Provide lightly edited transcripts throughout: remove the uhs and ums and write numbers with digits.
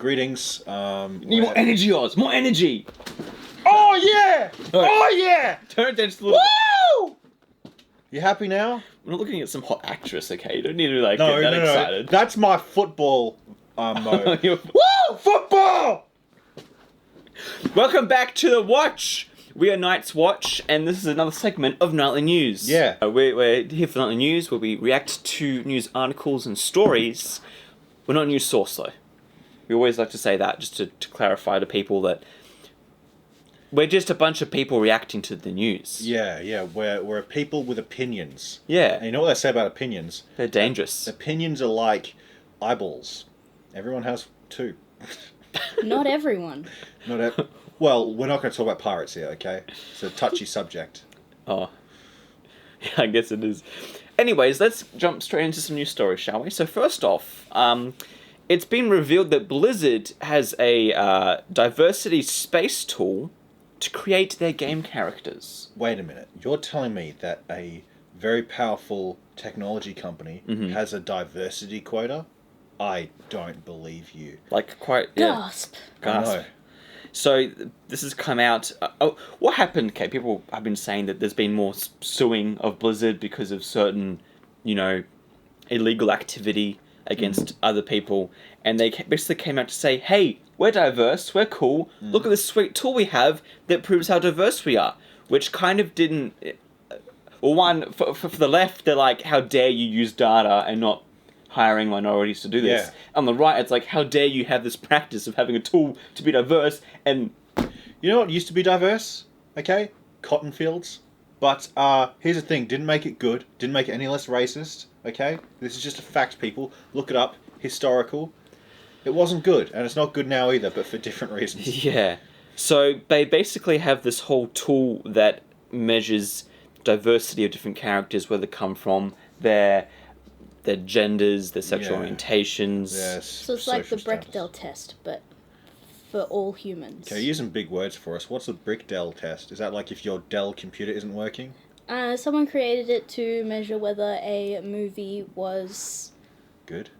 Greetings. Need more energy, Oz. More energy. Oh yeah! Oh yeah! Turn down just a little. Woo! You happy now? We're not looking at some hot actress, okay? You don't need to get No. excited. That's my football mode. Woo! Football! Welcome back to The Watch. We are Night's Watch, and this is another segment of Nightly News. Yeah. We're here for Nightly News, where we react to news articles and stories. We're not a news source, though. We always like to say that, just to clarify to people that we're just a bunch of people reacting to the news. Yeah. We're a people with opinions. Yeah. And you know what they say about opinions? They're dangerous. Opinions are like eyeballs. Everyone has two. Not everyone. Well, we're not going to talk about pirates here, okay? It's a touchy subject. Oh. Yeah, I guess it is. Anyways, let's jump straight into some news stories, shall we? So first off, it's been revealed that Blizzard has a diversity space tool to create their game characters. Wait a minute. You're telling me that a very powerful technology company has a diversity quota? I don't believe you. Like, quite... Yeah. Gasp. No. So, this has come out... what happened? Okay, people have been saying that there's been more suing of Blizzard because of certain, illegal activity against other people. And they basically came out to say, hey, we're diverse, we're cool, look at this sweet tool we have that proves how diverse we are. Which kind of didn't... Well, one, for the left, they're like, how dare you use data and not hiring minorities to do this. Yeah. On the right, it's like, how dare you have this practice of having a tool to be diverse, and... You know what used to be diverse? Okay? Cotton fields. But here's the thing, didn't make it good, didn't make it any less racist, okay? This is just a fact, people. Look it up. Historical. It wasn't good, and it's not good now either, but for different reasons. Yeah. So they basically have this whole tool that measures diversity of different characters, where they come from, their genders, their sexual orientations. Yes. So it's like the Bechdel test, but for all humans. Okay, using big words for us. What's the Bechdel test? Is that like if your Dell computer isn't working? Someone created it to measure whether a movie was... Good.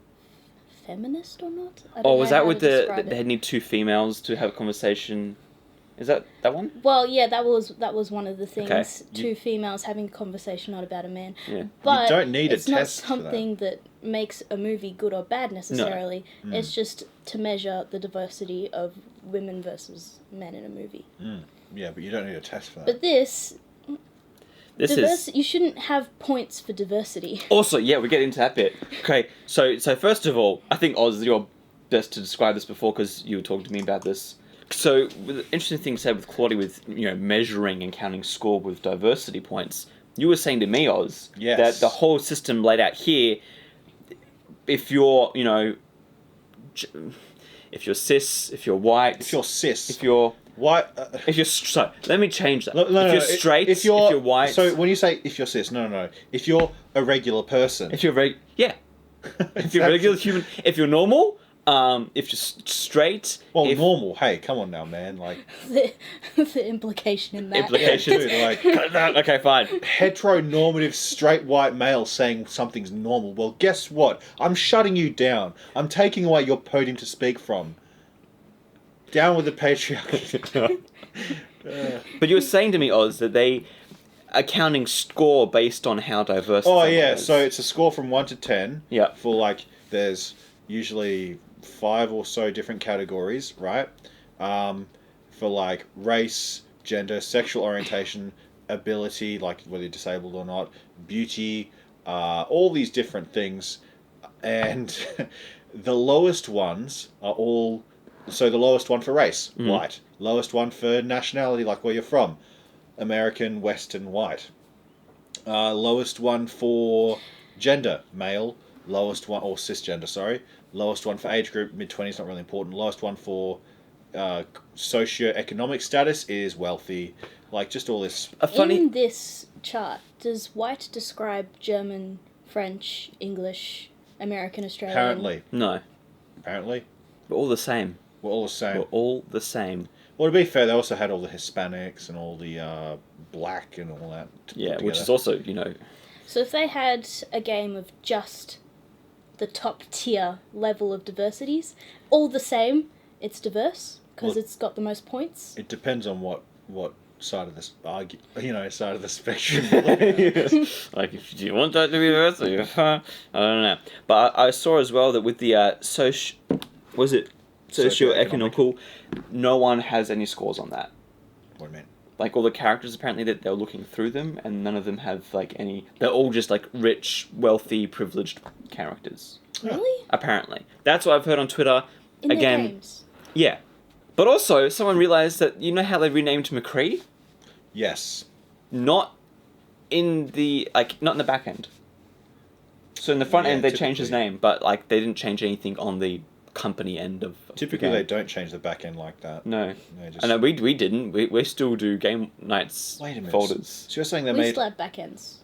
feminist or not? Oh, was that with they need two females to have a conversation? Is that one? Well, yeah, that was one of the things. Okay. Two females having a conversation, not about a man. Yeah. But you don't need a it's not test something that makes a movie good or bad necessarily. No. It's just to measure the diversity of women versus men in a movie. Yeah, but you don't need a test for that. But this is... You shouldn't have points for diversity. Also, yeah, we get into that bit. Okay, so first of all, I think, Oz, you're best to describe this before, because you were talking to me about this. So, the interesting thing said with Claudia, with measuring and counting score with diversity points, you were saying to me, Oz, that the whole system laid out here, if you're, if you're cis, if you're white... If you're cis... If you're... What? If you're... Sorry, let me change that. No, if you're straight, if you're white... So, when you say if you're cis, no. If you're a regular person... If you're yeah. If you're a regular human... If you're normal... if you're straight... Well, normal. Hey, come on now, man. Like the implication in that. Implication. Yeah, dude, like... Okay, fine. Heteronormative straight white male saying something's normal. Well, guess what? I'm shutting you down. I'm taking away your podium to speak from. Down with the patriarchy. But you were saying to me, Oz, that they are counting score based on how diverse... Oh, yeah. So it's a score from 1 to 10. Yeah. For, like, there's usually 5 or so different categories, right? For, like, race, gender, sexual orientation, ability, like whether you're disabled or not, beauty, all these different things. And the lowest ones are all... So the lowest one for race, white. Lowest one for nationality, like where you're from, American, Western, white. Lowest one for gender, male. Lowest one, or cisgender, sorry. Lowest one for age group, mid-20s, not really important. Lowest one for socio-economic status is wealthy. Like, just all this... In this chart, does white describe German, French, English, American, Australian? Apparently. No. Apparently. We're all the same. We're all the same. We're all the same. Well, to be fair, they also had all the Hispanics and all the black and all that. Yeah, which is also, So if they had a game of just the top tier level of diversities. All the same, it's diverse because it's got the most points. It depends on what side of this side of the spectrum. Like, if you want that to be diverse, I don't know. But I saw as well that with the socioeconomical, no one has any scores on that. What do you mean? Like, all the characters, apparently, that they're looking through them, and none of them have, like, any... They're all just, like, rich, wealthy, privileged characters. Really? Apparently. That's what I've heard on Twitter. In their games? Yeah. But also, someone realised that, you know how they renamed McCree? Yes. Not in the back end. So in the front end, they changed his name, but, like, they didn't change anything on the company end of Typically, they don't change the back end like that. No. I know, we didn't. We still do game nights folders. So you're saying they We made... still have back ends.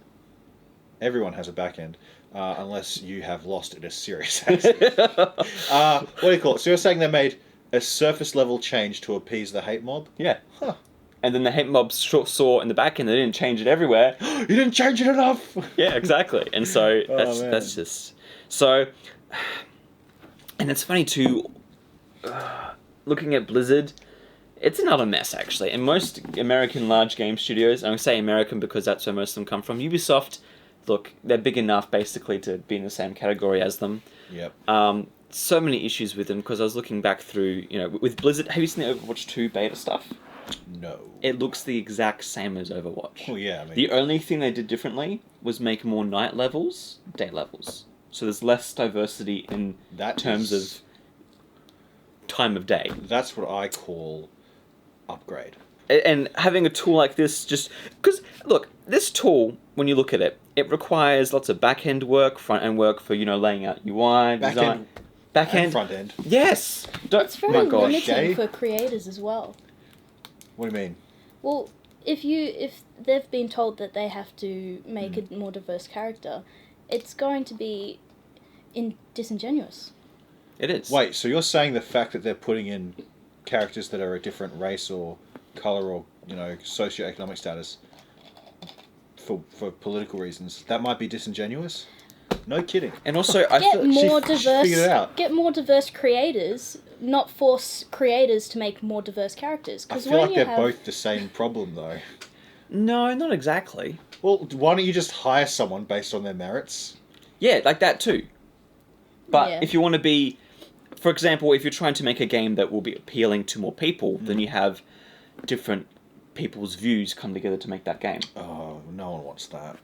Everyone has a back end, unless you have lost in a serious accident. What do you call it? So you're saying they made a surface level change to appease the hate mob? Yeah. Huh. And then the hate mob saw in the back end they didn't change it everywhere. You didn't change it enough! Yeah, exactly. And so that's just... So... And it's funny too, looking at Blizzard, it's another mess actually. And most American large game studios, and I say American because that's where most of them come from, Ubisoft, look, they're big enough basically to be in the same category as them. Yep. So many issues with them because I was looking back through, with Blizzard, have you seen the Overwatch 2 beta stuff? No. It looks the exact same as Overwatch. Oh yeah, I mean... The only thing they did differently was make more night levels, day levels. So there's less diversity in terms of time of day. That's what I call upgrade. And having a tool like this just... Because, look, this tool, when you look at it, it requires lots of back-end work, front-end work for, laying out UI, design. Back-end. Front-end. Yes! It's very limiting for creators as well. What do you mean? Well, if they've been told that they have to make a more diverse character... It's going to be disingenuous. It is. Wait, so you're saying the fact that they're putting in characters that are a different race or colour or, socioeconomic status for political reasons, that might be disingenuous? No kidding. And also, get more diverse creators, not force creators to make more diverse characters. I feel like they're both the same problem, though. No, not exactly. Well, why don't you just hire someone based on their merits? Yeah, like that too. But if you want to be... For example, if you're trying to make a game that will be appealing to more people, then you have different people's views come together to make that game. Oh, no one wants that.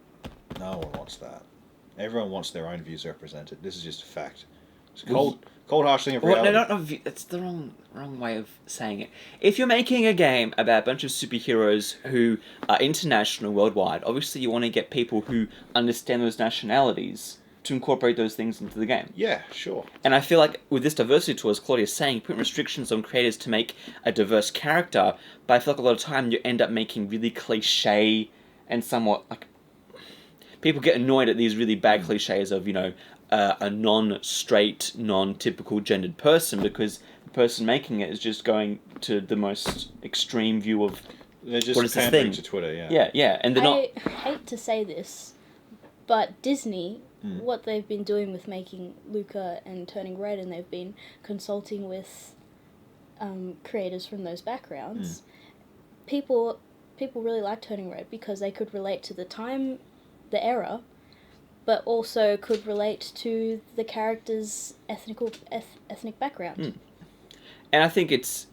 No one wants that. Everyone wants their own views represented. This is just a fact. It's a cold, harsh thing of reality. No, that's the wrong way of saying it. If you're making a game about a bunch of superheroes who are international, worldwide, obviously you want to get people who understand those nationalities to incorporate those things into the game. Yeah, sure. And I feel like with this diversity tool, as Claudia's saying, putting restrictions on creators to make a diverse character, but I feel like a lot of time you end up making really cliche and somewhat like... People get annoyed at these really bad cliches of, a non-straight, non-typical gendered person because the person making it is just going to the most extreme view of they're just what is this pandering thing. to Twitter, yeah. Yeah, and they're not... I hate to say this, but Disney, what they've been doing with making Luca and Turning Red, and they've been consulting with creators from those backgrounds, people really like Turning Red because they could relate to the time, the era, but also could relate to the character's ethnic background. And I think it's,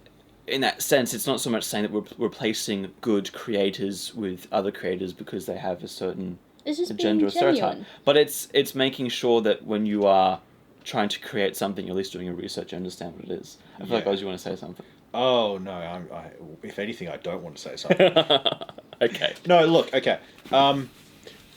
in that sense, it's not so much saying that we're replacing good creators with other creators because they have a certain agenda or stereotype. But it's making sure that when you are trying to create something, you're at least doing your research and understand what it is. I feel like, Oz, you want to say something? Oh, no. If anything, I don't want to say something. Okay. No, look, okay.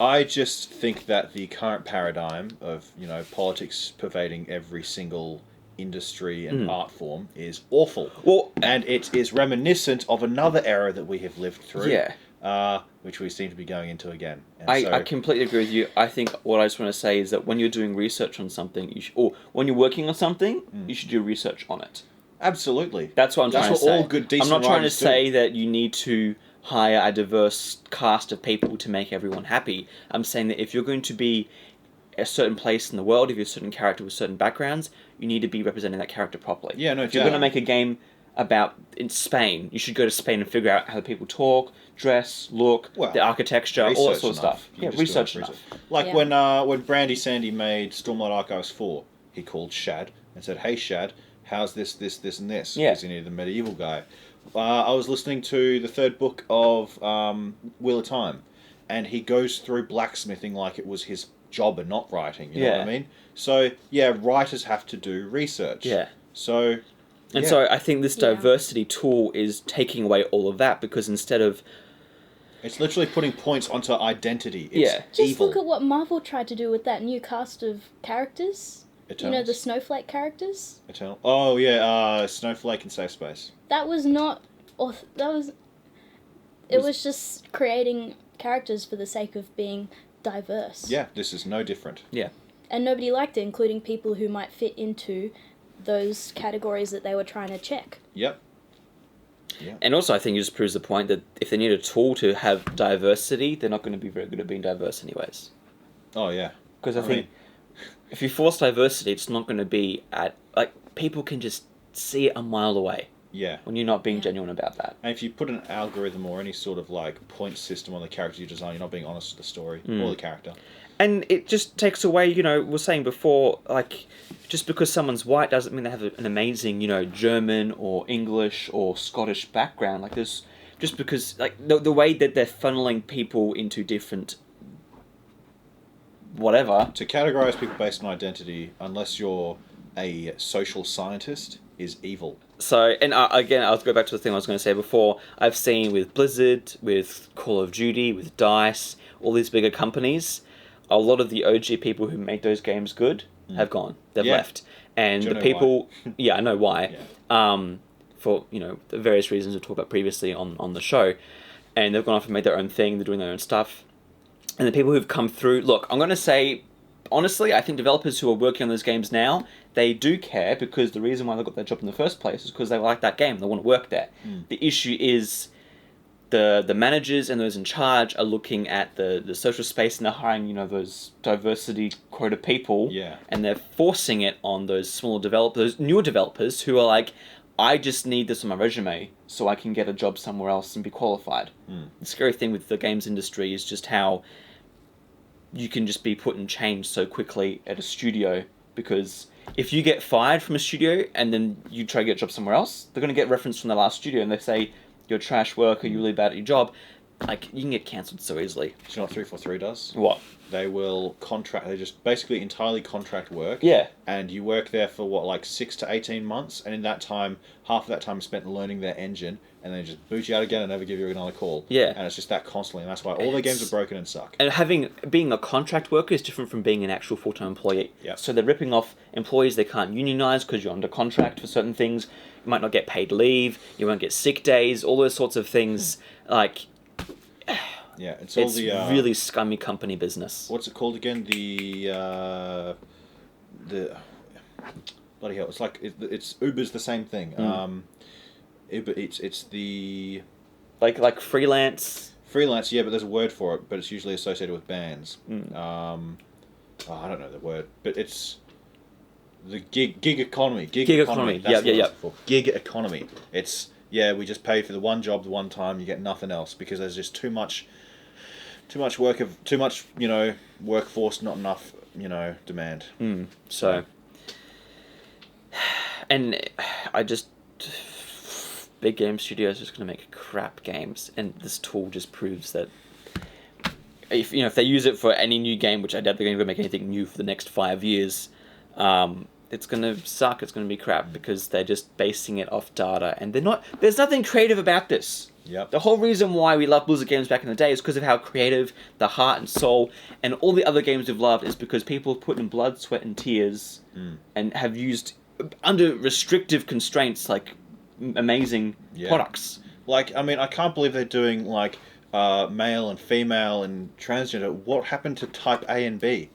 I just think that the current paradigm of, politics pervading every single industry and art form is awful. Well, and it is reminiscent of another era that we have lived through. Yeah. Which we seem to be going into again. And I completely agree with you. I think what I just want to say is that when you're doing research on something, or when you're working on something, you should do research on it. Absolutely. That's what I'm trying to say. That's what all good, decent I'm not trying to writers do. say that you need to hire a diverse cast of people to make everyone happy. I'm saying that if you're going to be a certain place in the world, if you're a certain character with certain backgrounds, you need to be representing that character properly. Yeah, no, if you're going to make a game about in Spain, you should go to Spain and figure out how the people talk, dress, look, the architecture, all that sort of stuff. Yeah, research enough. Like when Brandy Sandy made Stormlight Archives 4, he called Shad and said, "Hey Shad, how's this, and this?" Yeah. Because he needed the medieval guy. I was listening to the third book of Wheel of Time, and he goes through blacksmithing like it was his job and not writing. You know what I mean? So yeah, writers have to do research. Yeah. So. And so I think this diversity tool is taking away all of that, because instead of... It's literally putting points onto identity. It's Just evil. look at what Marvel tried to do with that new cast of characters. Eternals. You know, the Snowflake characters? Eternal. Oh, yeah, Snowflake and Safe Space. That was not... It was just creating characters for the sake of being diverse. Yeah, this is no different. Yeah. And nobody liked it, including people who might fit into those categories that they were trying to check. Yep. Yeah. And also, I think it just proves the point that if they need a tool to have diversity, they're not going to be very good at being diverse anyways. Oh, yeah. Because I think if you force diversity, it's not going to be at... Like, people can just see it a mile away. Yeah. When you're not being genuine about that. And if you put an algorithm or any sort of, like, point system on the character you design, you're not being honest with the story or the character. And it just takes away, you know, we were saying before, like, just because someone's white doesn't mean they have an amazing, you know, German or English or Scottish background. Like, there's... Just because, like, the way that they're funneling people into different... whatever. To categorize people based on identity, unless you're a social scientist, is evil. So, and again, I'll go back to the thing I was going to say before. I've seen with Blizzard, with Call of Duty, with DICE, all these bigger companies, a lot of the OG people who made those games good have gone. They've left. And Do you the know people... why? Yeah, I know why. Yeah. For, you know, the various reasons we've talked about previously on the show. And they've gone off and made their own thing. They're doing their own stuff. And the people who've come through... Look, I'm going to say... Honestly, I think developers who are working on those games now, they do care, because the reason why they got that job in the first place is because they like that game. They want to work there. The issue is the managers and those in charge are looking at the social space, and they're hiring, you know, those diversity quota people. Yeah. And they're forcing it on those smaller developers, newer developers who are like, I just need this on my resume so I can get a job somewhere else and be qualified. The scary thing with the games industry is just how you can just be put in change so quickly at a studio, because if you get fired from a studio and then you try to get a job somewhere else, they're going to get reference from the last studio and they say, you're a trash worker, you're really bad at your job. Like, you can get cancelled so easily. Do you know what 343 does? What? They will contract, they just basically entirely contract work. Yeah. And you work there for what, like 6 to 18 months, and in that time, half of that time is spent learning their engine, and then just boot you out again and never give you another call. Yeah. And it's just that constantly, and that's why all their games are broken and suck. And being a contract worker is different from being an actual full-time employee. Yep. So they're ripping off employees they can't unionize because you're under contract for certain things. You might not get paid leave, you won't get sick days, all those sorts of things. Like... Yeah, it's It's really scummy company business. What's it called again? The bloody hell! It's like it's Uber's the same thing. Uber it's the like freelance. Freelance, yeah, but there's a word for it, but it's usually associated with bands. I don't know the word, but it's the gig economy. Gig economy. That's what it's for. Gig economy. It's we just pay for the one job the one time. You get nothing else because there's just too much workforce, not enough demand. So, and big game studios are just going to make crap games, and this tool just proves that if they use it for any new game, which I doubt they're going to make anything new for the next 5 years, it's going to suck. It's going to be crap because they're just basing it off data, and there's nothing creative about this. Yep. The whole reason why we loved Blizzard games back in the day is because of how creative, the heart and soul, and all the other games we've loved is because people have put in blood, sweat, and tears, and have used under restrictive constraints like amazing products. Like, I mean, I can't believe they're doing like male and female and transgender. What happened to type A and B?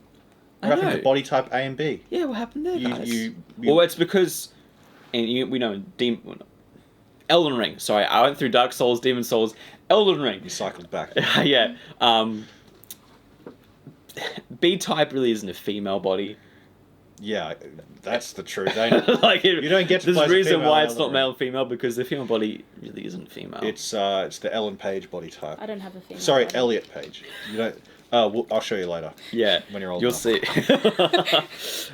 What happened to body type A and B? Yeah, what happened there, guys? Well, it's because, and we know Elden Ring. Sorry, I went through Dark Souls, Demon Souls, Elden Ring. You cycled back. Yeah. B-type really isn't a female body. Yeah, that's the truth. Ain't it? Like You don't get to there's play a as a reason female why it's not element. male and female, because the female body really isn't female. It's the Ellen Page body type. I don't have a female. Sorry, body. Elliot Page. You don't. I'll show you later. Yeah, When you're old you'll enough. see.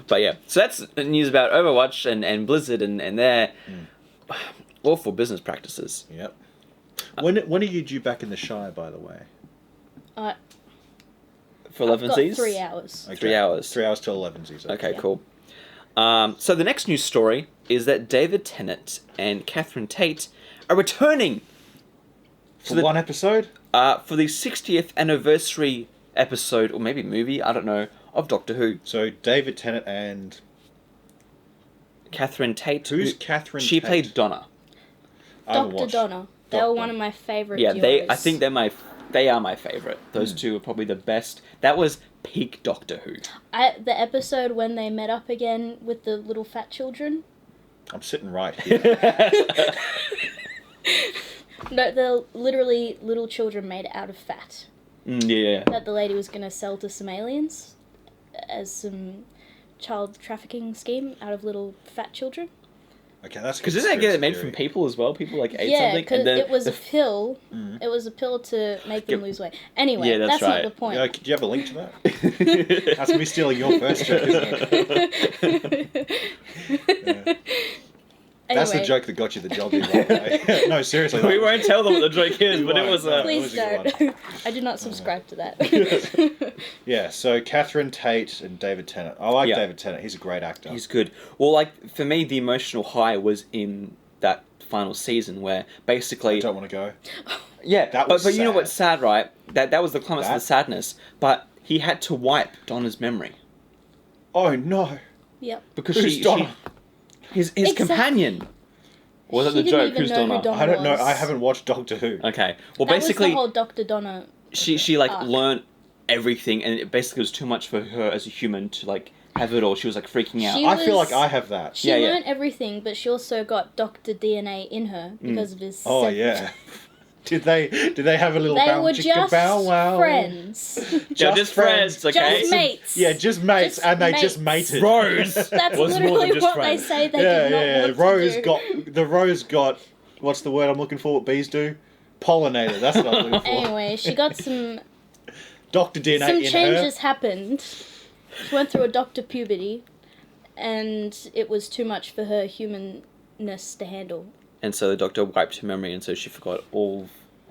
But yeah, so that's the news about Overwatch and Blizzard and their awful business practices. Yep. When are you due back in the Shire, by the way? For I've got 11Zs? 3 hours. Okay. 3 hours. 3 hours till 11Zs. Okay, Yeah. cool. So the next news story is that David Tennant and Catherine Tate are returning For one episode? for the 60th anniversary episode, or maybe movie, I don't know, of Doctor Who. So David Tennant and Catherine Tate. who's who- Catherine? She Tate? played Donna. I haven't Dr. watched. Donna. They were Doctor. one of my favourite Yeah, duos. I think they are my favourite. Those two are probably the best. That was peak Doctor Who. The episode when they met up again with the little fat children. I'm sitting right here. No, they're literally little children made out of fat Yeah. that the lady was going to sell to some aliens as some child trafficking scheme out of little fat children. Okay, that's Because didn't they get it made from people as well? People like ate Yeah, something, because and then it was a pill. Mm. It was a pill to make them Yeah. lose weight. Anyway, Yeah, that's that's not right. the point. Yeah, do you have a link to that? That's me stealing your first joke, isn't it? Yeah. That's the Anyway, joke that got you the job. By the way. No, seriously. we that was won't tell them what the joke is, but it won't, was no. Please That was a good don't. I do not subscribe to that. Yeah, so Catherine Tate and David Tennant. I like Yeah. David Tennant. He's a great actor. He's good. Well, like for me, the emotional high was in that final season where I basically, don't want to go. yeah, That was but you know sad. what's sad, right? That was the climax of That? the sadness. But he had to wipe Donna's memory Oh no! Yep. because Who's she Donna? his Exactly. companion. Was She that the didn't joke? even Who's know who Donna? Donna I don't know. was. I haven't watched Doctor Who. Okay. Well, That basically, was the whole Dr. Donna. she like arc. learned everything, and it basically was too much for her as a human to like have it all. She was like freaking out. She I feel was- like I have that. She Yeah, yeah. learned everything, but she also got Dr. DNA in her because of his. Oh seven- yeah. Did they have a little They bow were chicka just bow wow? friends. They're just friends, okay? Just mates. Yeah, just mates, Just and they mates. just mated. Rose. That's Was more than literally just what friends. they say they Yeah, did not yeah. want Rose to do. Rose got. What's the word I'm looking for? What bees do? Pollinator. That's what I'm looking for. Anyway, she got some Doctor DNA some in changes happened. She went through a doctor puberty, and it was too much for her humanness to handle. And so the doctor wiped her memory, and so she forgot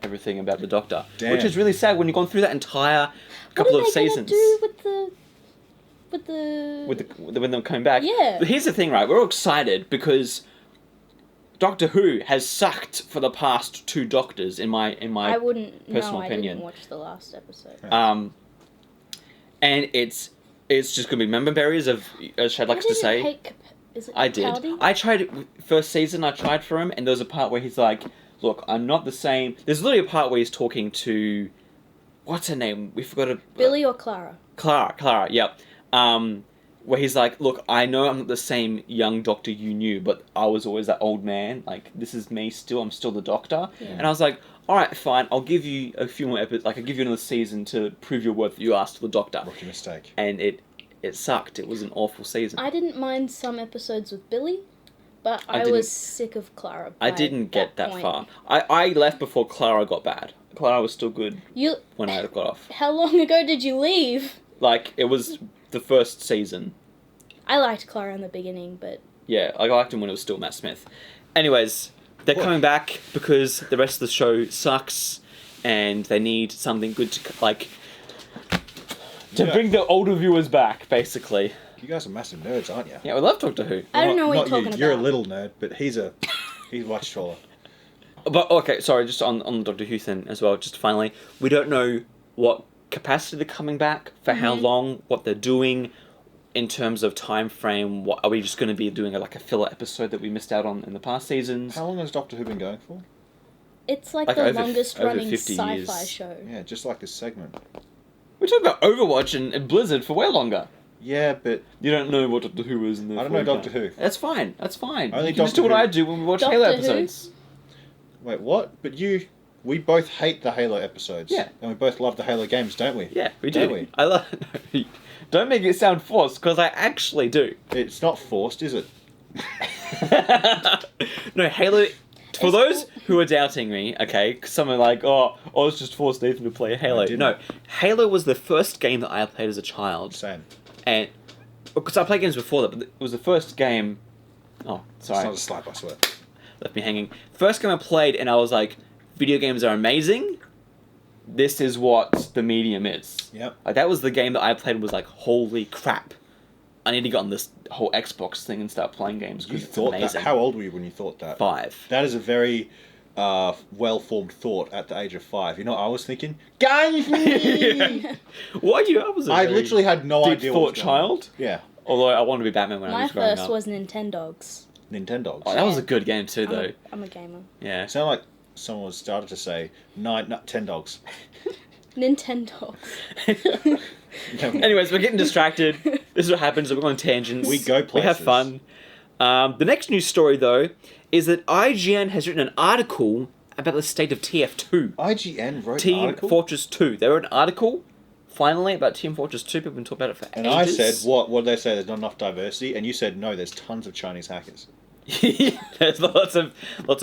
everything about the doctor, Damn. which is really sad when you've gone through that entire couple What of are they seasons. gonna do with the When they're coming back. Yeah. But here's the thing, right? We're all excited because Doctor Who has sucked for the past 2 doctors in my I wouldn't. personal No, I opinion. didn't watch the last episode. And it's just gonna be member berries of, as Shad likes I to didn't say. hate is it I did. Capaldi? I tried it first season. I tried for him, and there was a part where he's like, "Look, I'm not the same." There's literally a part where he's talking to, what's her name? We forgot to. Billy or Clara? Clara. Yep. Where he's like, "Look, I know I'm not the same young doctor you knew, but I was always that old man. Like, this is me still. I'm still the doctor." Yeah. And I was like, "All right, fine. I'll give you a few more episodes. Like, I'll give you another season to prove your worth that you are still the doctor." Rookie mistake. And it sucked. It was an awful season. I didn't mind some episodes with Billy, but I I didn't- was sick of Clara. I by didn't get that point. far. I left before Clara got bad. Clara was still good You. when I got off. How long ago did you leave? Like, it was the first season. I liked Clara in the beginning, but Yeah, I liked him when it was still Matt Smith. Anyways, they're What? coming back because the rest of the show sucks, and they need something good to, like, to Yeah. bring the older viewers back, basically. You guys are massive nerds, aren't you? Yeah, we love Doctor Who. I don't know what Not you're talking You're a about. little nerd, but he's much taller. But, okay, sorry, just on the Doctor Who thing as well, just finally, we don't know what capacity they're coming back, for how long, what they're doing, in terms of time frame. What are we just going to be doing, like a filler episode that we missed out on in the past seasons? How long has Doctor Who been going for? It's like Like the over longest running 50 sci-fi years. show. Yeah, just like this segment. We're talking about Overwatch and Blizzard for way longer. Yeah, but You don't know what Doctor Who is, and I don't know Doctor Who. That's fine. That's fine. Only You can just do Doctor what Who. I do when we watch Doctor Halo Who? episodes. Wait, what? But we both hate the Halo episodes. Yeah. And we both love the Halo games, don't we? Yeah, we do. Don't we? I love. Don't make it sound forced, because I actually do. It's not forced, is it? No, Halo... For those who are doubting me, okay, some are like, oh, I was just forced Nathan to play Halo. No, Halo was the first game that I played as a child. Same. And... Because I played games before that, but it was the first game... Oh, sorry. It's not a slap, I swear. Left me hanging. First game I played, and I was like, video games are amazing. This is what the medium is. Yep. Like, that was the game that I played and was like, holy crap. I need to get on this whole Xbox thing and start playing games because it's amazing. That? How old were you when you thought that? 5. That is a very well-formed thought at the age of 5. You know what I was thinking? Games! Why you? I literally had no idea what was thought child. Yeah. Although I wanted to be Batman when I My was growing up. first was Nintendogs. Nintendogs. Oh, that was a good game too, though. I'm a gamer. Yeah. It sounded like someone was started to say 10 dogs. Nintendogs. Anyways, we're getting distracted. This is what happens. We're on tangents. We go places. We have fun. The next news story, though, is that IGN has written an article about the state of TF2. IGN wrote an Team article? Fortress 2. They wrote an article, finally, about Team Fortress 2. People have been talking about it for and ages. I said, what did they say? There's not enough diversity? And you said, no, there's tons of Chinese hackers. There's lots of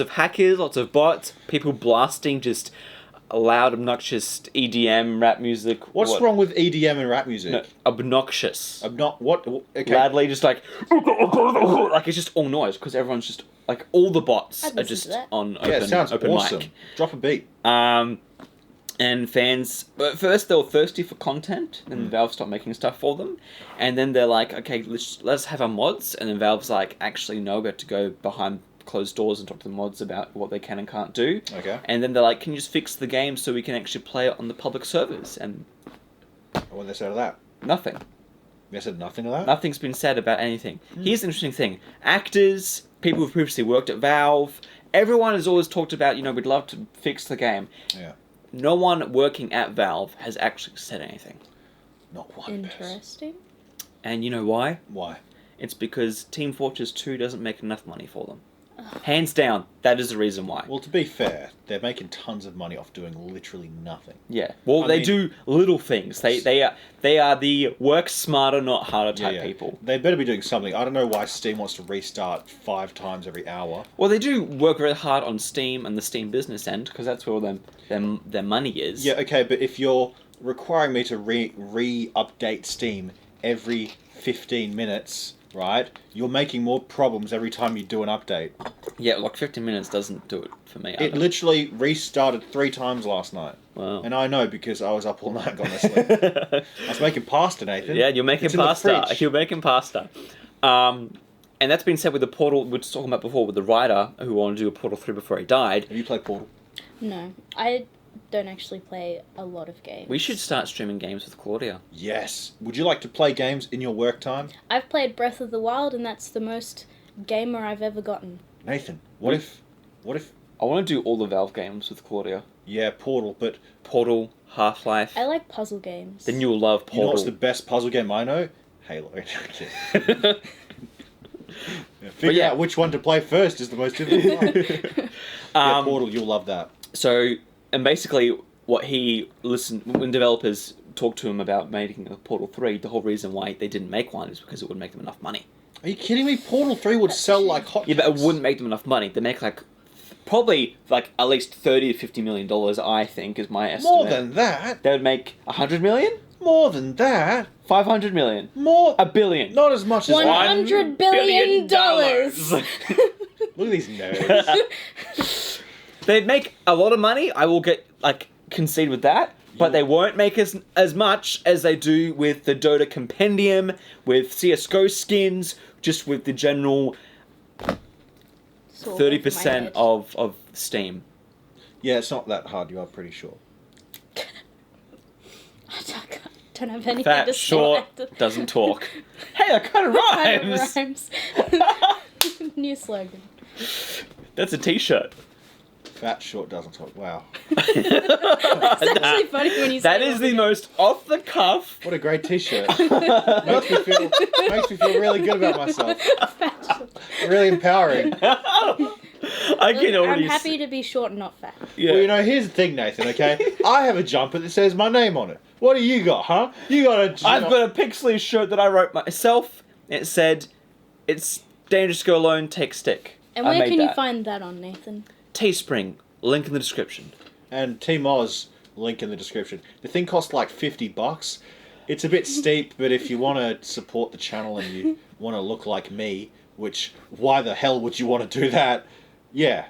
hackers, lots of bots, people blasting just loud, obnoxious EDM rap music. What's wrong with EDM and rap music? No, obnoxious. What? Okay. Loudly, just like it's just all noise because everyone's just like all the bots I'd are listen just to that. on Yeah, it sounds open awesome. mic. Drop a beat. And fans, but first they were thirsty for content, and Valve stopped making stuff for them, and then they're like, okay, let's have our mods, and then Valve's like, actually no, we have to go behind closed doors and talk to the mods about what they can and can't do. Okay. And then they're like, can you just fix the game so we can actually play it on the public servers? And What did they say to that? nothing. They said nothing to that? Nothing's been said about anything. Here's the interesting thing. Actors, people who've previously worked at Valve, everyone has always talked about, we'd love to fix the game. Yeah. No one working at Valve has actually said anything. Not one person. Interesting. And you know why? Why? It's because Team Fortress 2 doesn't make enough money for them. Hands down, that is the reason why. Well, to be fair, they're making tons of money off doing literally nothing. Yeah. Well, they do little things. They are the work smarter, not harder type people. They better be doing something. I don't know why Steam wants to restart 5 times every hour. Well, they do work very hard on Steam and the Steam business end because that's where all their money is. Yeah, okay, but if you're requiring me to re-update Steam every 15 minutes, right, you're making more problems every time you do an update. Yeah, like 15 minutes doesn't do it for me. It literally restarted 3 times last night. Wow. And I know because I was up all night, got no sleep. I was making pasta, Nathan. Yeah, you're making It's in the pasta. fridge. You're making pasta. And that's been said with the Portal, we were talking about before, with the writer who wanted to do a Portal 3 before he died. Have you played Portal? No, I don't actually play a lot of games. We should start streaming games with Claudia. Yes. Would you like to play games in your work time? I've played Breath of the Wild, and that's the most gamer I've ever gotten. Nathan, what if... I want to do all the Valve games with Claudia. Yeah, Portal, but... Portal, Half-Life. I like puzzle games. Then you'll love Portal. You know what's the best puzzle game I know? Halo. Figure out which one to play first is the most difficult one. Yeah, Portal, you'll love that. So, and basically, when developers talked to him about making a Portal 3, the whole reason why they didn't make one is because it would make them enough money. Are you kidding me? Portal 3 would sell like hotcakes. Yeah, but it wouldn't make them enough money. They make probably at least $30 to $50 million, I think, is my estimate. More than that. They would make $100 million? More than that. $500 million. More. $1 billion. Not as much as $100 billion. Look at these nerds. They'd make a lot of money. I will concede with that. But they won't make as much as they do with the Dota Compendium, with CSGO skins, just with the general 30% of Steam. Yeah, it's not that hard, you are pretty sure. I don't have anything Fat, to say. short, doesn't talk. Hey, that kind of rhymes! Rhymes. New slogan. That's a t-shirt. Fat, short, doesn't talk. Wow. It's actually funny when you say that is the most off-the-cuff. What a great t-shirt. makes me feel really good about myself. Really empowering. I can already I'm happy to be short and not fat. Yeah. Well, you know, here's the thing, Nathan, okay? I have a jumper that says my name on it. What do you got, huh? You got a... I've got a Pixley shirt that I wrote myself. It said, "It's dangerous to go alone, take stick." And I where made can you that. find that on, Nathan? Teespring, link in the description. And Team Oz, link in the description. The thing costs like $50. It's a bit steep, but if you want to support the channel and you want to look like me, which, why the hell would you want to do that? Yeah.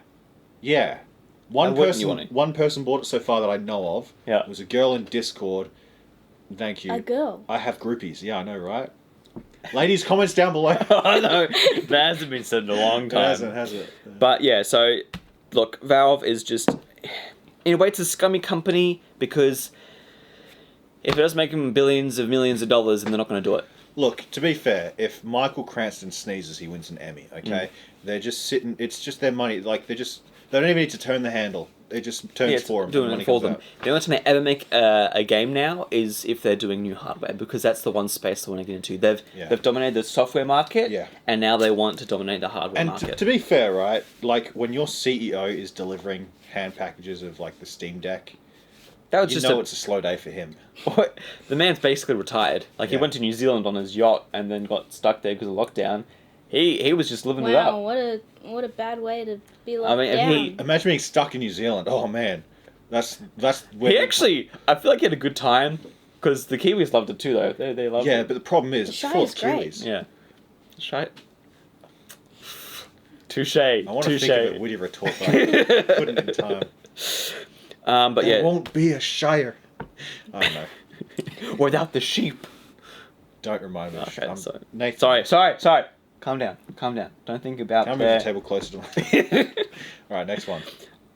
One person bought it so far that I know of. Yeah. It was a girl in Discord. Thank you. A girl. I have groupies. Yeah, I know, right? Ladies, comments down below. I know. That hasn't been said in a long time. It hasn't, has it? But yeah, so look, Valve is just, in a way, it's a scummy company because if it does make them billions of millions of dollars, then they're not going to do it. Look, to be fair, if Michael Cranston sneezes, he wins an Emmy. Okay, they're just sitting. It's just their money. Like they don't even need to turn the handle. It just turns for them. Doing it for them. The only time they ever make a game now is if they're doing new hardware, because that's the one space they want to get into. They've dominated the software market, and now they want to dominate the hardware market. And to be fair, right, like when your CEO is delivering hand packages of like the Steam Deck, it's a slow day for him. The man's basically retired. Like he went to New Zealand on his yacht and then got stuck there because of lockdown. He was just living it up. Wow, what a bad way to be locked down. Imagine being stuck in New Zealand. Oh man, that's where I feel like he had a good time because the Kiwis loved it too, though. They loved it. Yeah, but the problem is it's full of Kiwis. Yeah, touche. I want to think of a witty retort, but I couldn't in time. But there won't be a Shire. I don't know. Without the sheep. Don't remind me. Okay, Nathan. Sorry. Calm down. Don't think about Can I move the table closer to me? Alright, next one.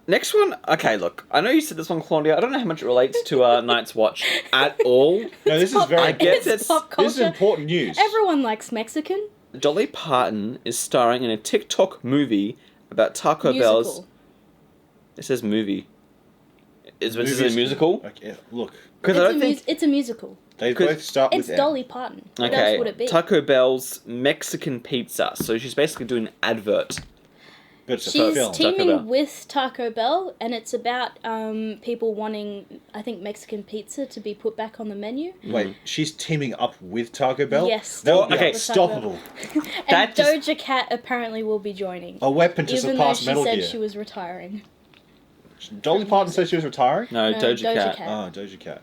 Next one? Okay, look. I know you said this one, Claudia. I don't know how much it relates to Night's Watch at all. No, this is very... I guess it's pop culture. This is important news. Everyone likes Mexican. Dolly Parton is starring in a TikTok movie about Taco Bell's... It says movie. Is this a musical? Okay, look. It's a musical. They both start with It's Dolly Parton. What else would it be? Taco Bell's Mexican pizza. So she's basically doing an advert. But it's She's teaming with Taco Bell, and it's about people wanting, I think, Mexican pizza to be put back on the menu. Wait, she's teaming up with Taco Bell? Yes. That would be unstoppable. And Doja Cat apparently will be joining. A weapon to surpass Metal Gear. Even though she said she was retiring. Dolly Parton said she was retiring? No, Doja Cat. Oh, Doja Cat.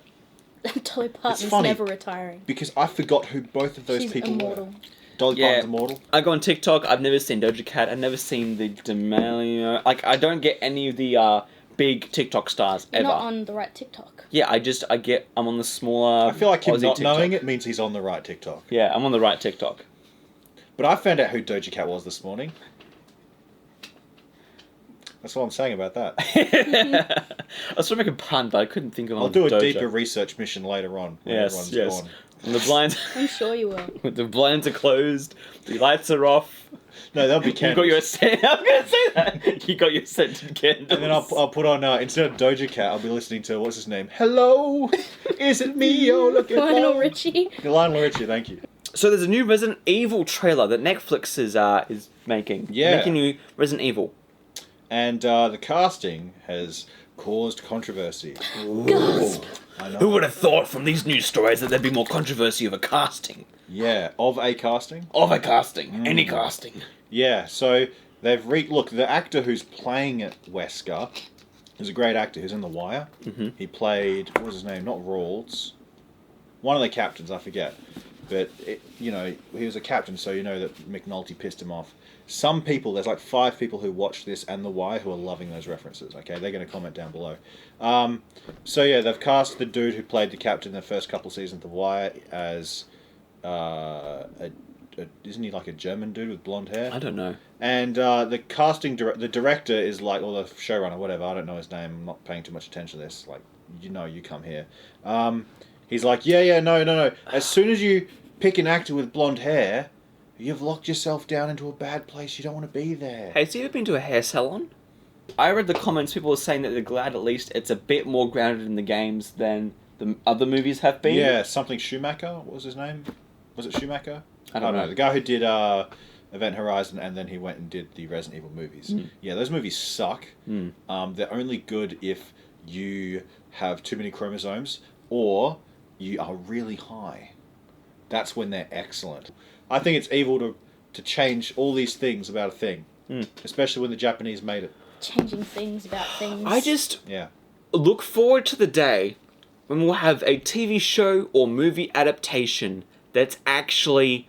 Dolly Parton's never retiring. Because I forgot who both of those people immortal. were. Dolly Parton's immortal. I go on TikTok. I've never seen Doja Cat. I've never seen the D'Amelio. Like, I don't get any of the big TikTok stars ever. You're not on the right TikTok. Yeah, I'm on the smaller. I feel like him Aussie not TikTok. knowing it means he's on the right TikTok. Yeah, I'm on the right TikTok. But I found out who Doja Cat was this morning. That's all I'm saying about that. I was trying to make a pun, but I couldn't think of one. I'll do a deeper research mission later on. Yes. When the blinds... I'm sure you will. When the blinds are closed, the lights are off. No, that'll be candles. You got your scent... I'm going to say that. You got your scented candles. And then I'll put on, instead of Doja Cat, I'll be listening to, what's his name? Hello, is it me you're looking for? Lionel Richie. Lionel Richie, thank you. So there's a new Resident Evil trailer that Netflix is making. Yeah. Making new Resident Evil. And the casting has caused controversy. Gasp! I know. Who would have thought from these news stories that there'd be more controversy of a casting? Yeah, of a casting? Of a casting. Any casting. Yeah, so they've look, the actor who's playing Wesker is a great actor who's in The Wire. Mm-hmm. He played, what was his name? Not Rawls. One of the captains, I forget. But, he was a captain, so you know that McNulty pissed him off. Some people, there's like 5 people who watch this and The Wire who are loving those references, okay? They're going to comment down below. So yeah, they've cast the dude who played the captain in the first couple of seasons of The Wire as, isn't he like a German dude with blonde hair? I don't know. And the casting, the director is like, or the showrunner, whatever, I don't know his name, I'm not paying too much attention to this, like, you come here. He's like, no. As soon as you pick an actor with blonde hair, you've locked yourself down into a bad place. You don't want to be there. Hey, so you ever been to a hair salon? I read the comments, people were saying that they're glad at least it's a bit more grounded in the games than the other movies have been. Yeah, something Schumacher, what was his name? Was it Schumacher? I don't know. The guy who did Event Horizon, and then he went and did the Resident Evil movies. Yeah, those movies suck. They're only good if you have too many chromosomes or you are really high. That's when they're excellent. I think it's evil to change all these things about a thing, especially when the Japanese made it. Changing things about things. I just Yeah. look forward to the day when we'll have a TV show or movie adaptation that's actually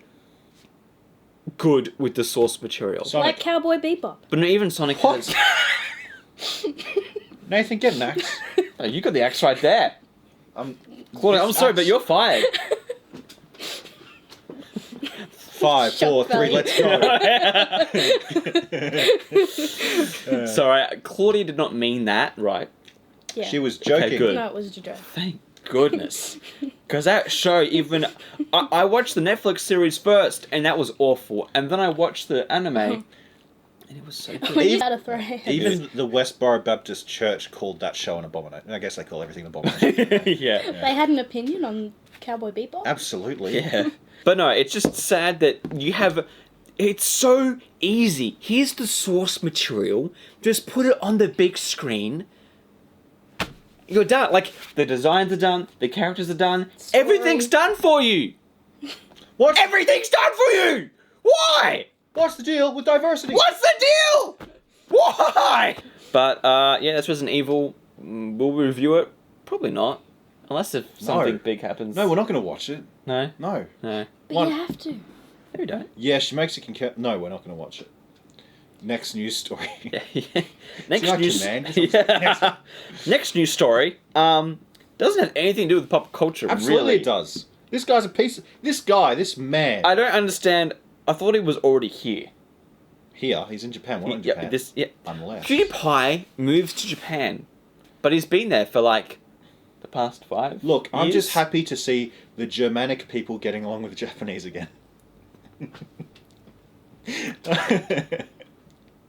good with the source material. Like Cowboy Bebop. But not even Sonic What? has... Nathan, get an axe. Oh, you got the axe right there. Claudia, I'm This sorry, axe- but you're fired. 5, 4, Shock 3, value. let's go. Sorry, Claudia did not mean that, right? Yeah. She was joking. Okay, good. No, it was a joke. Thank goodness. Because that show, even... I watched the Netflix series first, and that was awful. And then I watched the anime, and it was so good. When you had to throw hands. Even the Westboro Baptist Church called that show an abomination. I guess they call everything an abomination. Yeah. They had an opinion on Cowboy Bebop? Absolutely. Yeah. But no, it's just sad that you have... It's so easy. Here's the source material. Just put it on the big screen. You're done. Like, the designs are done. The characters are done. Story. Everything's done for you. What? Everything's done for you. Why? What's the deal with diversity? What's the deal? Why? But, yeah, that's Resident Evil. Will we review it? Probably not. Unless if something big happens. No, we're not going to watch it. No? No. No. But One- you have to. No, we don't. Yeah, she makes it No, we're not going to watch it. Next news story. Yeah. Next like news. Command? Yeah. Next news story. Doesn't have anything to do with pop culture. Absolutely really. it does. This guy's a piece of... This man... I don't understand. I thought he was already here. Here, he's in Japan. We're not in Yeah, Japan. this. Yeah. Unless... PewDiePie moved to Japan, but he's been there for like the past 5 Look, I'm years. just happy to see the Germanic people getting along with the Japanese again.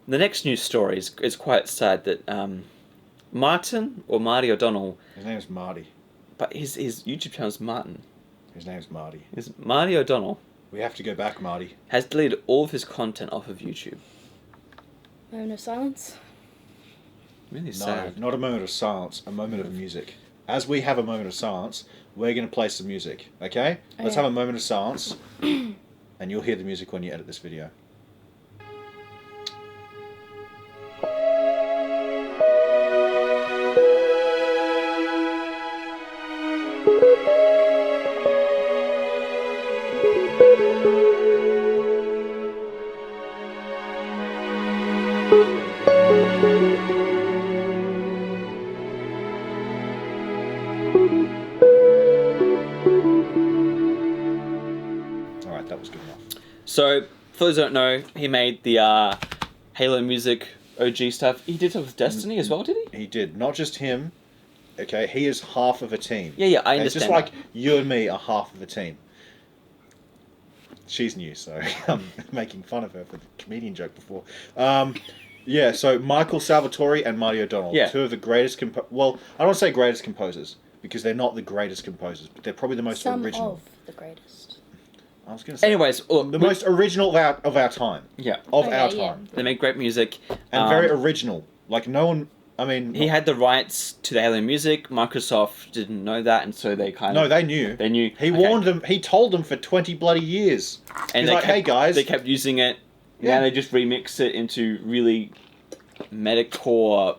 The next news story is quite sad that Martin or Marty O'Donnell, His name's Marty. but his YouTube channel is Martin. His name's Marty. Is Marty O'Donnell We have to go back, Marty. has deleted all of his content off of YouTube. Moment of silence. Really No, sad. not a moment of silence, a moment of music. As we have a moment of silence, we're going to play some music, okay? Let's Okay. have a moment of silence, and you'll hear the music when you edit this video. Alright, that was good enough. So, for those who don't know, he made the Halo music OG stuff. He did stuff with Destiny as well, did he? He did. Not just him, okay? He is half of a team. Yeah, I Okay? understand. It's just like you and me are half of a team. She's new, so I'm making fun of her for the comedian joke before. Yeah, so Michael Salvatore and Marty O'Donnell, Yeah. two of the greatest well, I don't want to say greatest composers because they're not the greatest composers, but they're probably the most Some original. of the greatest. I was going to say Anyways, look, the most original of our time. Yeah. Of Okay, our yeah. time. They make great music. And very original. Like no one I mean He had the rights to the Halo music. Microsoft didn't know that, and so they kind no, of... they knew. They knew. He Okay. warned them. He told them for 20 bloody years. And He's they like, kept, hey guys. They kept using it. Yeah. Now they just remix it into really metacore.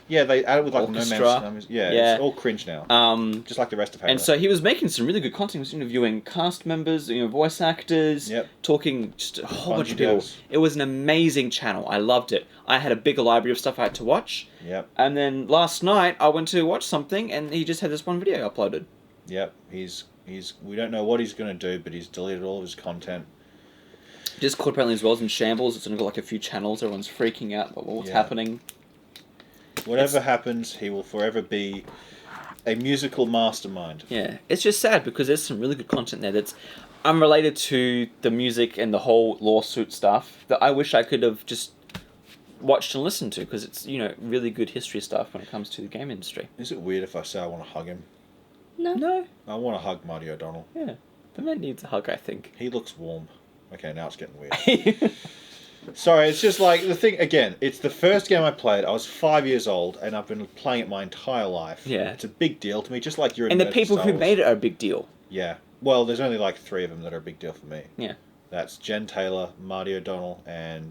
Yeah, they added with like Orchestra. No Man's yeah, Yeah. it's all cringe now. Just like the rest of Halo. And so he was making some really good content. He was interviewing cast members, voice actors, Yep. talking just a whole bunch Bunch of of people. girls. It was an amazing channel. I loved it. I had a bigger library of stuff I had to watch. Yep. And then last night I went to watch something, and he just had this one video uploaded. Yep. He's we don't know what he's gonna do, but he's deleted all of his content. Discord apparently as well is in shambles. It's only got like a few channels. Everyone's freaking out about what's Yeah. happening. Whatever happens, he will forever be a musical mastermind. Yeah, it's just sad because there's some really good content there that's unrelated to the music and the whole lawsuit stuff that I wish I could have just watched and listened to because it's, really good history stuff when it comes to the game industry. Is it weird if I say I want to hug him? No. No, I want to hug Marty O'Donnell. yeah. The man needs a hug, I think. He looks warm. Okay, now it's getting weird. Sorry, it's just like the thing again. It's the first game I played. I was 5 years old, and I've been playing it my entire life. Yeah. It's a big deal to me, just like you're. And the people who made it are a big deal. Yeah. Well, there's only like 3 of them that are a big deal for me. Yeah. That's Jen Taylor, Marty O'Donnell, and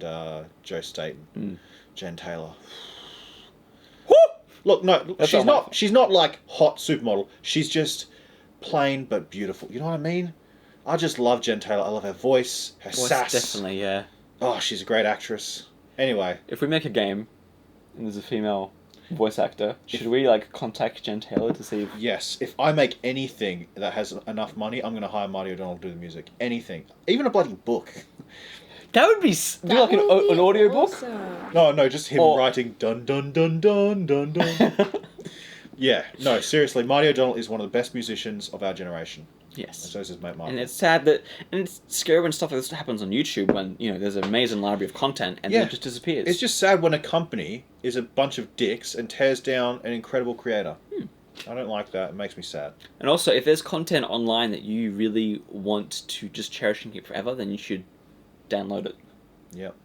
Joe Staten. Mm. Jen Taylor. Woo! Look, no, That's she's all my not. fault. She's not like hot supermodel. She's just plain but beautiful. You know what I mean? I just love Jen Taylor. I love her voice, her sass. Definitely, yeah. Oh, she's a great actress. Anyway, If we make a game and there's a female voice actor, should we like contact Jen Taylor to see if... yes, if I make anything that has enough money, I'm going to hire Marty O'Donnell to do the music. Anything, even a bloody book. That would be That like an would be audio book. awesome. No, just him Or- writing dun dun dun dun dun dun. Yeah, no, seriously, Marty O'Donnell is one of the best musicians of our generation. And Yes. so is his mate Mark. And it's sad that, and it's scary when stuff like this happens on YouTube when, you know, there's an amazing library of content and then it just disappears. It's just sad when a company is a bunch of dicks and tears down an incredible creator. I don't like that. It makes me sad. And also, if there's content online that you really want to just cherish and keep forever, then you should download it. Yep.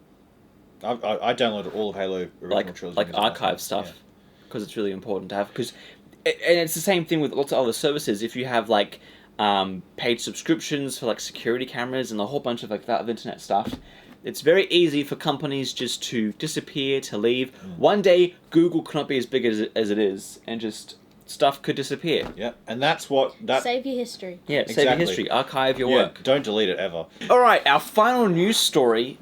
I downloaded all of Halo original trilogy. Like archive stuff, because it's really important to have. And it's the same thing with lots of other services. If you have like paid subscriptions for like security cameras and a whole bunch of like that of internet stuff, it's very easy for companies just to disappear, to leave. One day, Google cannot be as big as it is, and just stuff could disappear. Yeah, and that's what that. Save your history. Yeah, save your Exactly. history, archive your Yeah, work. don't delete it ever. All right, our final news story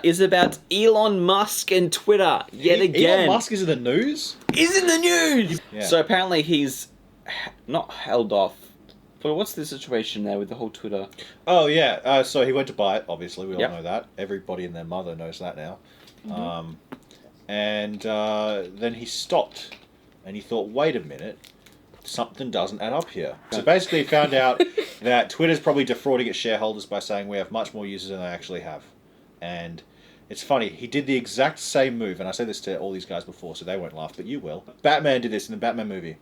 is about Elon Musk and Twitter yet again. Elon Musk is in the news. Is in the news. Yeah. So apparently he's not held off. But what's the situation there with the whole Twitter? Oh yeah, so he went to buy it. Obviously, we all Yep. know that. Everybody and their mother knows that now. Mm-hmm. And then he stopped, and he thought, "Wait a minute, something doesn't add up here." So basically, he found out that Twitter's probably defrauding its shareholders by saying we have much more users than they actually have. And it's funny, he did the exact same move, and I said this to all these guys before, so they won't laugh, but you will. Batman did this in the Batman movie.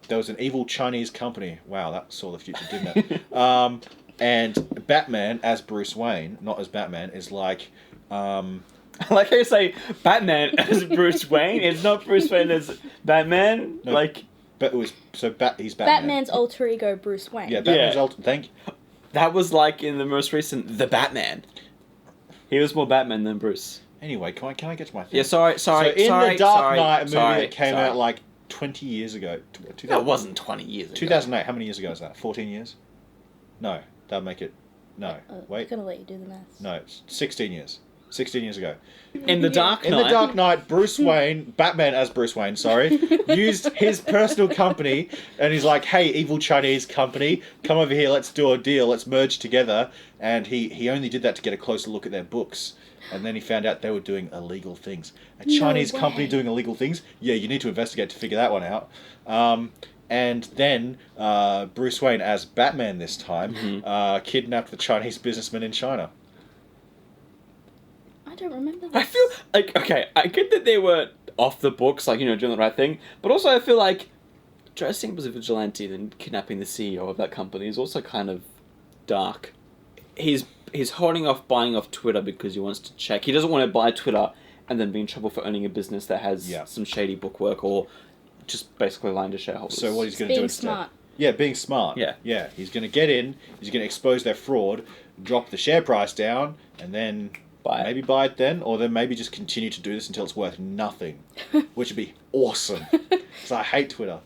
There was an evil Chinese company. Wow, that saw the future, didn't it? And Batman, as Bruce Wayne, not as Batman, is like... I like how you say Batman as Bruce Wayne. It's not Bruce Wayne as Batman. No, like But it was... So he's Batman. Batman's alter ego, Bruce Wayne. Yeah, Batman's Yeah. Thank you. that was like in the most recent The Batman. He was more Batman than Bruce. Anyway, can I get to my thing? Yeah, sorry. So in the Dark Knight movie sorry, that came sorry. out like 20 years ago... That wasn't 20 years ago. 2008, how many years ago is that? 14 years? No, that'd make it... No, I'm wait. gonna let you do the maths. No, it's 16 years. 16 years ago. In the Dark In Knight. the Dark Knight, Bruce Wayne, Batman as Bruce Wayne, sorry, used his personal company, and he's like, "Hey, evil Chinese company, come over here, let's do a deal, let's merge together." And he only did that to get a closer look at their books. And then he found out they were doing illegal things. A No Chinese way. company doing illegal things? Yeah, you need to investigate to figure that one out. And then Bruce Wayne, as Batman this time, kidnapped the Chinese businessman in China. I don't remember this. I feel like, okay, I get that they were off the books, like, you know, doing the right thing, but also I feel like dressing up as a vigilante and kidnapping the CEO of that company is also kind of dark. He's holding off buying off Twitter because he wants to check. He doesn't want to buy Twitter and then be in trouble for owning a business that has some shady bookwork or just basically lying to shareholders. So what he's going to do Being instead? smart. Yeah, being smart. Yeah. He's going to get in. He's going to expose their fraud, drop the share price down, and then maybe buy it then, or then maybe just continue to do this until it's worth nothing, which would be awesome. Because I hate Twitter.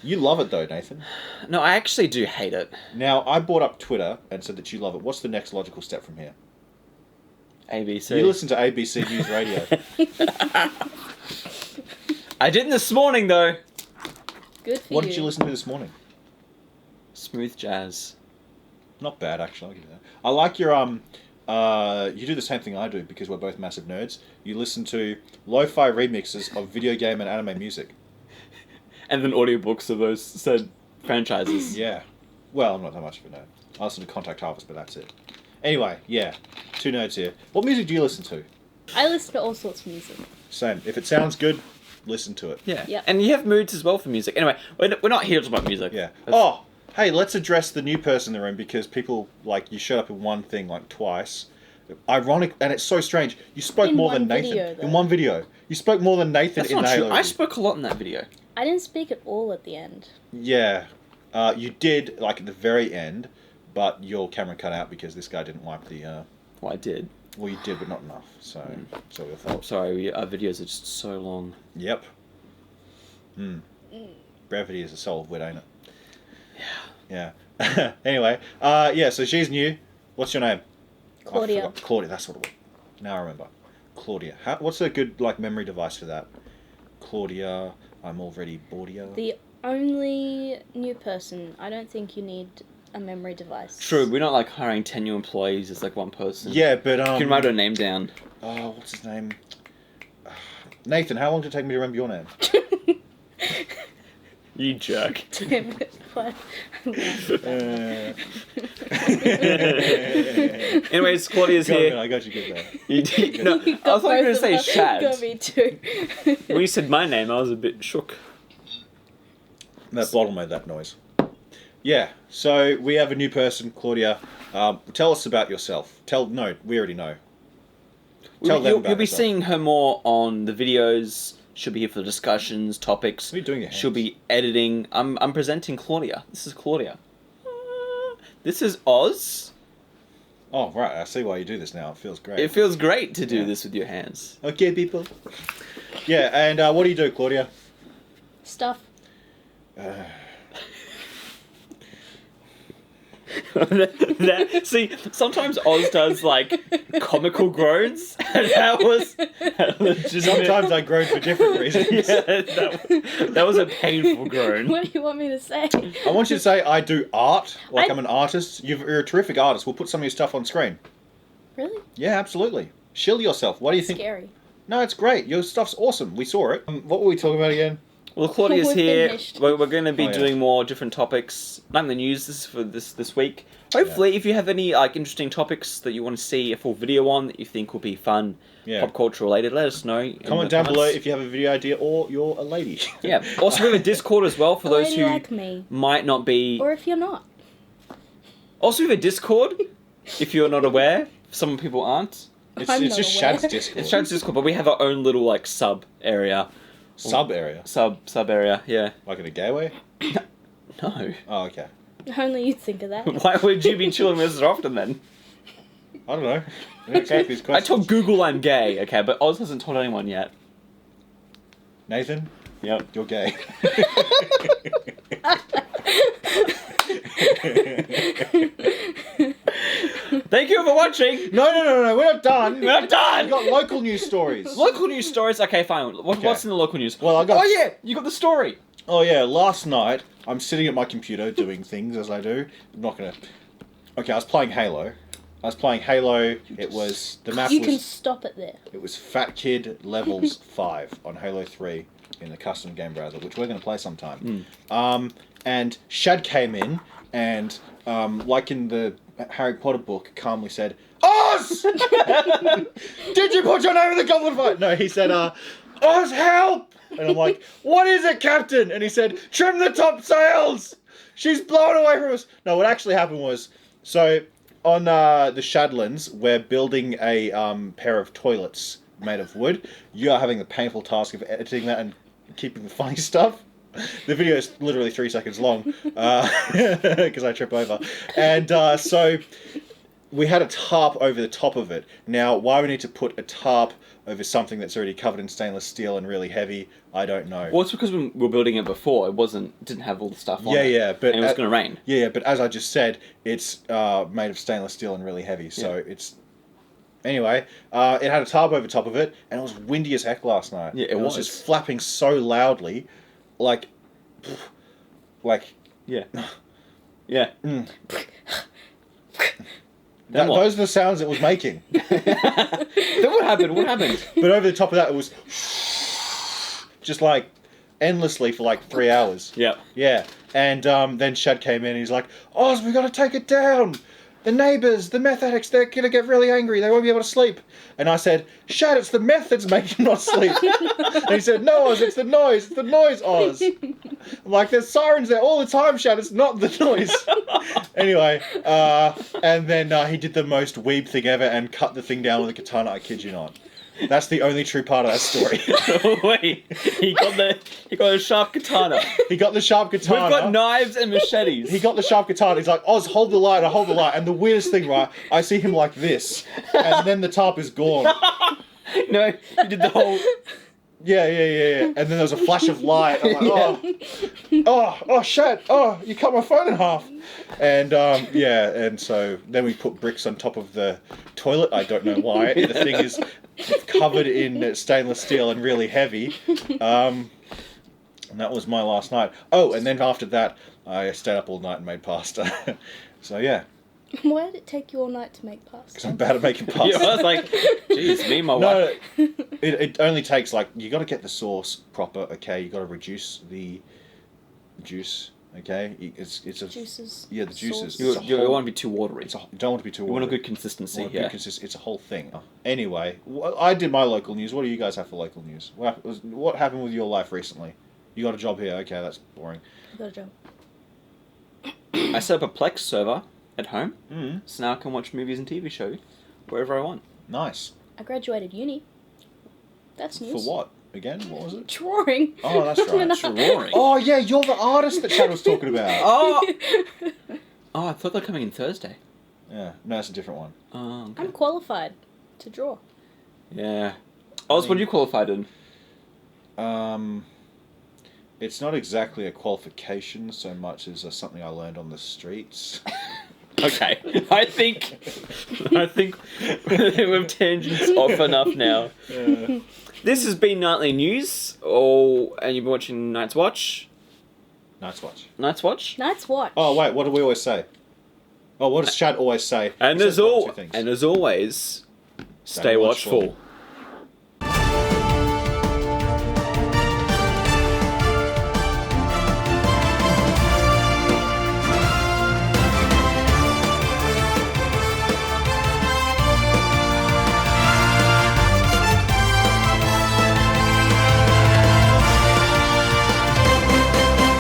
You love it though, Nathan. No, I actually do hate it. Now I brought up Twitter and said that you love it. What's the next logical step from here? ABC. You listen to ABC News Radio. I didn't this morning though. Good for What you. did you listen to this morning? Smooth jazz. Not bad, actually. I'll give you that. I like your you do the same thing I do because we're both massive nerds. You listen to lo-fi remixes of video game and anime music. And then audiobooks of those said franchises. Yeah. Well, I'm not that much of a nerd. I listen to Contact Harvest, but that's it. Anyway, yeah. 2 nerds here. What music do you listen to? I listen to all sorts of music. Same. If it sounds good, listen to it. Yeah. Yep. And you have moods as well for music. Anyway, we're not here to talk about music. Yeah. That's- hey, let's address the new person in the room because people, like, you showed up in one thing, like, twice. Ironic, and it's so strange. You spoke more than Nathan. Video, in one video. You spoke more than Nathan That's in not the true. Halo. I spoke a lot in that video. I didn't speak at all at the end. Yeah. You did, like, at the very end, but your camera cut out because this guy didn't wipe the... Well, I did. Well, you did, but not enough, so we thought. Sorry, our videos are just so long. Yep. Brevity is the soul of wit, ain't it? Yeah. Yeah. Anyway, so she's new. What's your name? Claudia. Claudia, that's what it was. Now I remember. Claudia. What's a good, like, memory device for that? Claudia, I'm already Bordia. The only new person, I don't think you need a memory device. True, we're not like hiring 10 new employees, it's like one person. Yeah, but You can write her name down. Oh, what's his name? Nathan, how long did it take me to remember your name? You jerk. Damn it, what? Anyways, Claudia's here. I got you good there. No, I thought you were going to say Shad. Got me too. When you said my name, I was a bit shook. That bottle made that noise. Yeah, so we have a new person, Claudia. Tell us about yourself. We already know. Tell them about You'll be yourself. seeing her more on the videos. She'll be here for the discussions, topics. What are you doing your hands? She'll be editing. I'm presenting Claudia. This is Claudia. This is Oz. Oh, right, I see why you do this now. It feels great. It feels great to do this with your hands. Okay, people. Yeah, and what do you do, Claudia? Stuff. See, sometimes Oz does like comical groans, and that was Sometimes I groan for different reasons. Yeah, that was a painful groan. What do you want me to say? I want you to say I do art, like I'm an artist. You're a terrific artist. We'll put some of your stuff on screen. Really? Yeah, absolutely. Shill yourself. What do you think? Scary. No, it's great. Your stuff's awesome. We saw it. What were we talking about again? Well, Claudia's We've here. finished. We're going to be Oh, yeah. doing more different topics. Not in the news. This is for this week. Hopefully, if you have any like interesting topics that you want to see a full video on that you think will be fun, pop culture related, let us know. Comment down below if you have a video idea or you're a lady. Yeah. Also, we have a Discord as well for A those lady who like me. might not be. Or if you're not. Also, we have a Discord. If you're not aware, some people aren't. It's I'm just not Shad's aware. Discord. It's Shad's Discord, but we have our own little like sub area. Sub area. Sub area. Yeah. Like in a gay way? No. Oh, okay. Only you'd think of that. Why would you be chilling with us often then? I don't know. I didn't expect these I questions. told Google I'm gay, okay, but Oz hasn't told anyone yet. Nathan, Yep. you're gay. Thank you for watching. No, we're not done. We're not done. We've got local news stories. Local news stories. Okay, fine. What's in the local news? Well, I got- Oh yeah, you got the story. Oh yeah, last night I'm sitting at my computer doing things as I do. I'm not gonna. Okay, I was playing Halo. It was the map You was can stop it there. it was Fat Kid Levels 5 on Halo 3 in the custom game browser, which we're gonna play sometime. And Shad came in and like in the Harry Potter book, calmly said, "Oz! Did you put your name in the goblet fight?" No, he said, "Oz, help!" And I'm like, "What is it, Captain?" And he said, "Trim the top sails! She's blown away from us!" No, what actually happened was, so on the Shadlands, we're building a pair of toilets made of wood. You are having the painful task of editing that and keeping the funny stuff. The video is literally 3 seconds long because I trip over. And so we had a tarp over the top of it. Now, why we need to put a tarp over something that's already covered in stainless steel and really heavy, I don't know. Well, it's because when we were building it before, didn't have all the stuff on it. Yeah, but and it was going to rain. Yeah, but as I just said, it's made of stainless steel and really heavy, so it's... Anyway, it had a tarp over top of it, and it was windy as heck last night. Yeah, it was was. just flapping so loudly, like... Yeah. Yeah. Those are the sounds it was making. Then what happened? What happened? But over the top of that, it was just like endlessly for like 3 hours. Yeah. Yeah. And then Shad came in and he's like, "Oz, we got to take it down. the neighbours, the meth addicts, they're going to get really angry. They won't be able to sleep. And I said, Shad, it's the meth that's making them not sleep. And he said, no, Oz, it's the noise. It's the noise, Oz. I'm like, there's sirens there all the time, Shad. It's not the noise. Anyway, and then he did the most weeb thing ever and cut the thing down with a katana, I kid you not. That's the only true part of that story. Wait, he got a sharp katana. He got the sharp katana. We've got knives and machetes. He got the sharp katana. He's like, Oz, hold the light. I hold the light. And the weirdest thing, right? I see him like this, and then the tarp is gone. No, he did the whole. Yeah. And then there was a flash of light. I'm like, oh, shit. Oh, you cut my phone in half. And and so then we put bricks on top of the toilet. I don't know why. The thing is covered in stainless steel and really heavy. And that was my last night. Oh, and then after that, I stayed up all night and made pasta. So yeah. Why did it take you all night to make pasta? Because I'm bad at making pasta. Yeah, I was like, geez, me and my wife. No, it only takes, like, you got to get the sauce proper, okay? You got to reduce the juice, okay? It's a... Juices. Yeah, the juices. Sauce. You don't want to be too watery. You don't want to be too watery. You want a good consistency, It's a whole thing. Anyway, I did my local news. What do you guys have for local news? What happened with your life recently? You got a job here. Okay, that's boring. I got a job. I set up a Plex server at home, Mm. so now I can watch movies and TV shows wherever I want. Nice. I graduated uni. That's news. For what? Again? What was it? Drawing. Oh, that's right. Drawing. Oh, yeah, you're the artist that Chad was talking about. Oh, I thought they were coming in Thursday. Yeah, no, it's a different one. Oh, okay. I'm qualified to draw. Yeah. Oz, what are you qualified in? It's not exactly a qualification so much as something I learned on the streets. Okay, I think we've tangents off enough now. This has been Nightly News, and you've been watching Night's Watch. Night's Watch. Night's Watch. Night's Watch. Oh, wait, what do we always say? Oh, what does Chad always say? And He as says one or two things. always, stay watchful.